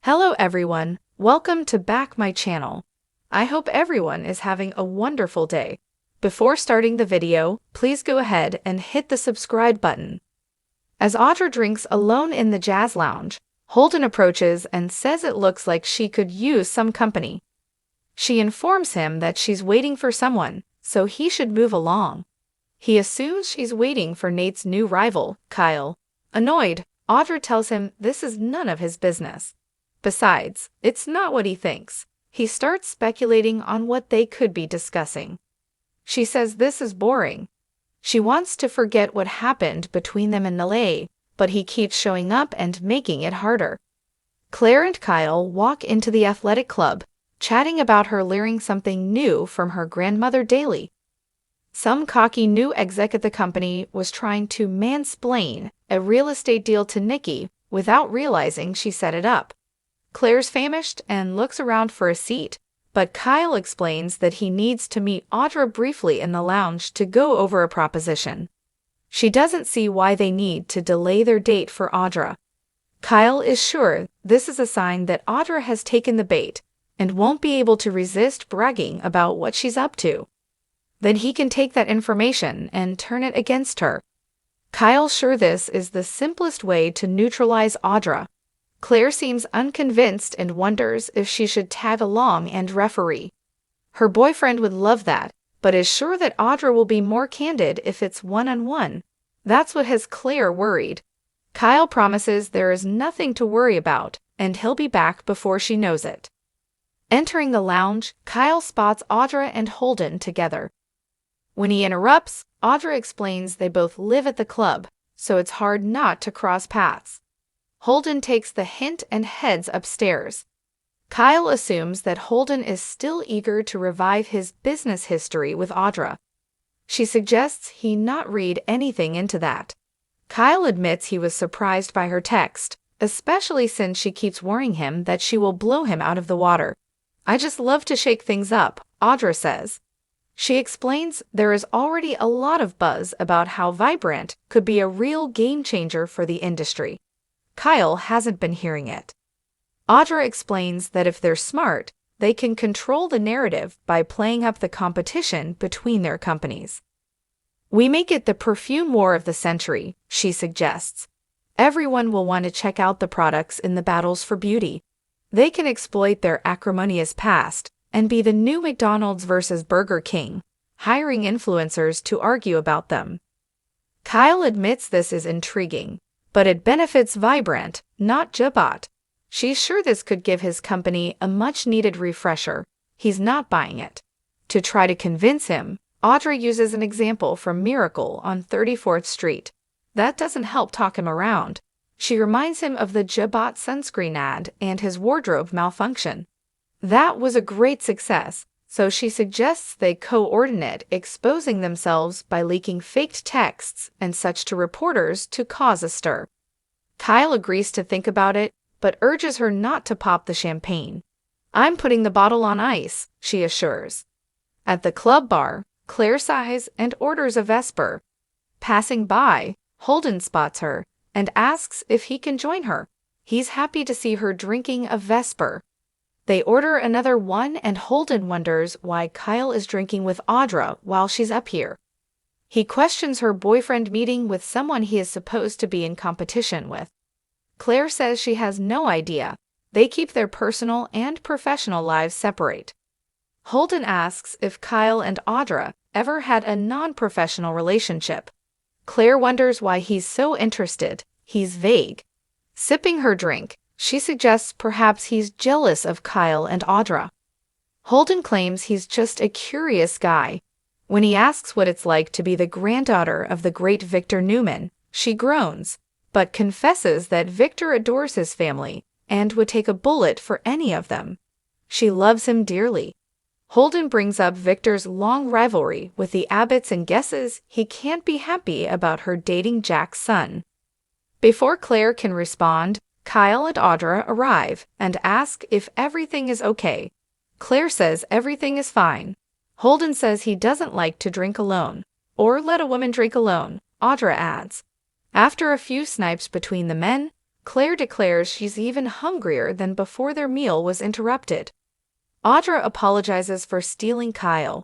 Hello everyone, welcome to back my channel. I hope everyone is having a wonderful day. Before starting the video, please go ahead and hit the subscribe button. As Audra drinks alone in the jazz lounge, Holden approaches and says it looks like she could use some company. She informs him that she's waiting for someone, so he should move along. He assumes she's waiting for Nate's new rival, Kyle. Annoyed, Audra tells him this is none of his business. Besides, it's not what he thinks. He starts speculating on what they could be discussing. She says this is boring. She wants to forget what happened between them in LA, but he keeps showing up and making it harder. Claire and Kyle walk into the athletic club, chatting about her learning something new from her grandmother daily. Some cocky new exec at the company was trying to mansplain a real estate deal to Nikki without realizing she set it up. Claire's famished and looks around for a seat, but Kyle explains that he needs to meet Audra briefly in the lounge to go over a proposition. She doesn't see why they need to delay their date for Audra. Kyle is sure this is a sign that Audra has taken the bait and won't be able to resist bragging about what she's up to. Then he can take that information and turn it against her. Kyle's sure this is the simplest way to neutralize Audra. Claire seems unconvinced and wonders if she should tag along and referee. Her boyfriend would love that, but is sure that Audra will be more candid if it's one-on-one. That's what has Claire worried. Kyle promises there is nothing to worry about, and he'll be back before she knows it. Entering the lounge, Kyle spots Audra and Holden together. When he interrupts, Audra explains they both live at the club, so it's hard not to cross paths. Holden takes the hint and heads upstairs. Kyle assumes that Holden is still eager to revive his business history with Audra. She suggests he not read anything into that. Kyle admits he was surprised by her text, especially since she keeps worrying him that she will blow him out of the water. "I just love to shake things up," Audra says. She explains there is already a lot of buzz about how Vibrant could be a real game changer for the industry. Kyle hasn't been hearing it. Audra explains that if they're smart, they can control the narrative by playing up the competition between their companies. "We make it the perfume war of the century," she suggests. "Everyone will want to check out the products in the battles for beauty. They can exploit their acrimonious past and be the new McDonald's versus Burger King, hiring influencers to argue about them." Kyle admits this is intriguing, but it benefits Vibrant, not Jabot. She's sure this could give his company a much-needed refresher. He's not buying it. To try to convince him, Audra uses an example from Miracle on 34th Street. That doesn't help talk him around. She reminds him of the Jabot sunscreen ad and his wardrobe malfunction. That was a great success, so she suggests they coordinate exposing themselves by leaking faked texts and such to reporters to cause a stir. Kyle agrees to think about it, but urges her not to pop the champagne. "I'm putting the bottle on ice," she assures. At the club bar, Claire sighs and orders a Vesper. Passing by, Holden spots her and asks if he can join her. He's happy to see her drinking a Vesper. They order another one and Holden wonders why Kyle is drinking with Audra while she's up here. He questions her boyfriend meeting with someone he is supposed to be in competition with. Claire says she has no idea. They keep their personal and professional lives separate. Holden asks if Kyle and Audra ever had a non-professional relationship. Claire wonders why he's so interested. He's vague. Sipping her drink, she suggests perhaps he's jealous of Kyle and Audra. Holden claims he's just a curious guy. When he asks what it's like to be the granddaughter of the great Victor Newman, she groans, but confesses that Victor adores his family and would take a bullet for any of them. She loves him dearly. Holden brings up Victor's long rivalry with the Abbotts and guesses he can't be happy about her dating Jack's son. Before Claire can respond, Kyle and Audra arrive and ask if everything is okay. Claire says everything is fine. Holden says he doesn't like to drink alone, or let a woman drink alone, Audra adds. After a few snipes between the men, Claire declares she's even hungrier than before their meal was interrupted. Audra apologizes for stealing Kyle.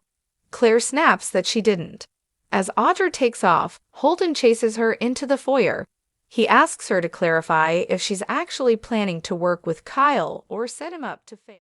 Claire snaps that she didn't. As Audra takes off, Holden chases her into the foyer. He asks her to clarify if she's actually planning to work with Kyle or set him up to fail.